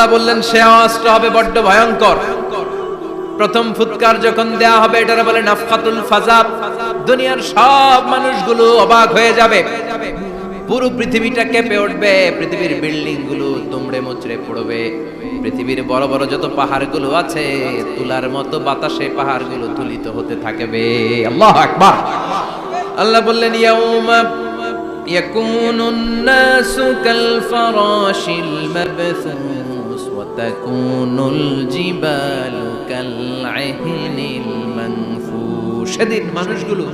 আল্লাহ বললেন সে আওয়াজটা হবে বড্ড ভয়ঙ্কর। প্রথম ফুৎকার যখন দেয়া হবে এটারে বলে নাফখাতুল ফাজা। দুনিয়ার সব মানুষগুলো অবাক হয়ে যাবে, পুরো পৃথিবীটা কেঁপে উঠবে, পৃথিবীর বিল্ডিং গুলো দুমড়ে মুচড়ে পড়বে, পৃথিবীর বড় বড় যত পাহাড়গুলো আছে তুলার মতো বাতাসে পাহাড়গুলো তুলিত হতে থাকবে। আল্লাহু আকবার। আল্লাহ বললেন ইয়াউমা ইয়াকুনুন নাসু কাল ফারাশিল মাবথুস ওয়া তাকুনুল জিবালু কাল আহিনিল মানফুশ। সেদিন মানুষগুলো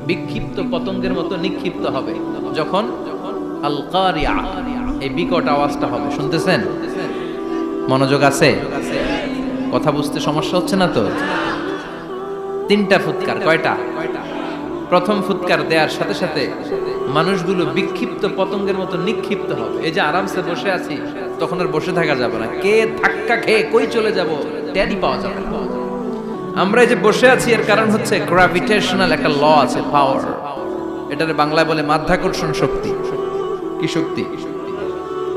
বিক্ষিপ্ত পতঙ্গের মতো নিক্ষিপ্ত হবে যখন আল কারিয়া, এই বিকট আওয়াজটা হবে। শুনতেছেন? মনোযোগ আছে? কথা বুঝতে সমস্যা হচ্ছে না তো? তিনটা ফুৎকার। কয়টা? প্রথম ফুৎকার দেওয়ার সাথে সাথে মানুষগুলো বিক্ষিপ্ত পতঙ্গের মতো নিক্ষিপ্ত হবে। এই যে আরামসে বসে আছি, তখন আর বসে থাকা যাবে না। কে ধাক্কা খেয়ে কই চলে যাব টেরই পাওয়া যাবে না। আমরা এই যে বসে আছি এর কারণ হচ্ছে গ্র্যাভিটেশনাল একটা ল আছে, পাওয়ার। এটারে বাংলায় বলে মাধ্যাকর্ষণ শক্তি। কি শক্তি?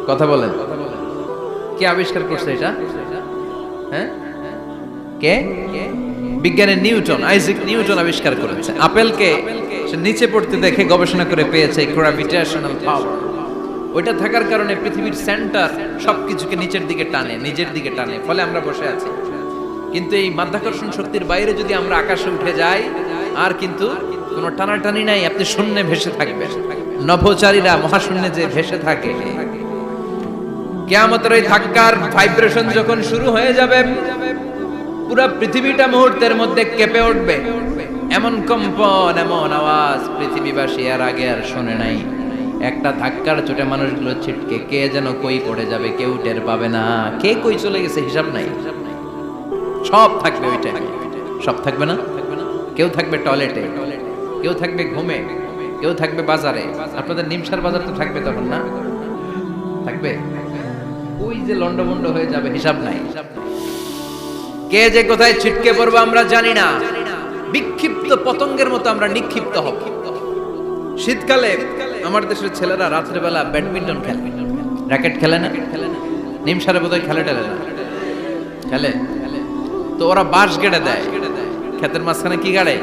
কথা বলেন। কে আবিষ্কার করছে এটা? হ্যাঁ, কে? বিজ্ঞানের নিউটন, আইজাক নিউটন আবিষ্কার করেছে। আপেলকে সে নিচে পড়তে দেখে গবেষণা করে পেয়েছে গ্র্যাভিটেশনাল পাওয়ার। ওইটা থাকার কারণে পৃথিবীর সেন্টার সবকিছুকে নিচের দিকে টানে, নিজের দিকে টানে, ফলে আমরা বসে আছি। কিন্তু এই মাধ্যাকর্ষণ শক্তির বাইরে যদি আমরা আকাশে উঠে যাই, আর কিন্তু কোনো টানাটানি নাই, আপনি শূন্যে ভেসে থাকবেন। নভোচারীরা মহাশূন্যে যে ভেসে থাকে, কিয়ামতের ওই ধাক্কার ভাইব্রেশন যখন শুরু হয়ে যাবে, পুরো পৃথিবীটা মুহূর্তের মধ্যে কেঁপে উঠবে। এমন কম্পন, এমন আওয়াজ পৃথিবীবাসী আর আগে আর শোনে নাই। একটা ধাক্কার চোটে মানুষগুলো ছিটকে কে যেন কই পড়ে যাবে, কেউ টের পাবে না। কে কই চলে গেছে হিসাব নাই। সব থাকবে ওই টাইমে, সব থাকবে না। কেউ থাকবে টয়লেটে, কেউ থাকবে ঘুমে, কেউ থাকবে বাজারে। আপনাদের নিমসার বাজার তো থাকবে তখন, না থাকবে? ওই যে লন্ডভন্ড হয়ে যাবে, হিসাব নাই। কে যে কোথায় ছিটকে পড়বো আমরা জানি না। বিক্ষিপ্ত পতঙ্গের মতো আমরা নিক্ষিপ্ত হব। শীতকালে আমার দেশের ছেলেরা রাত্রে বেলা ব্যাডমিন্টন খেলে, র্যাকেট খেলে না? নিমসারে বোধহয় খেলে টেলে না, খেলে। তো ওরা বাঁশ গেড়ে দেয় ক্ষেতের মাঝখানে। কি গাড়ে?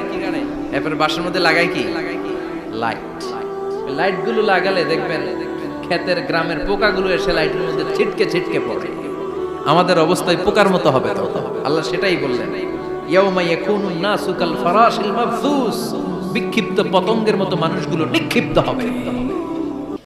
এরপরে বাঁশের মধ্যে লাগায় কি? লাইট। লাইট গুলো লাগালে দেখবেন ক্ষেতের গ্রামের পোকাগুলো এসে লাইটের মধ্যে ছিটকে ছিটকে পড়ে। আমাদের অবস্থায় পোকার মতো হবে তো। আল্লাহ সেটাই বললেন, ইয়াউমা ইয়াকুনুন নাসু কাল ফারাশিল মাবথুস। বিক্ষিপ্ত পতঙ্গের মতো মানুষগুলো নিক্ষিপ্ত হবে।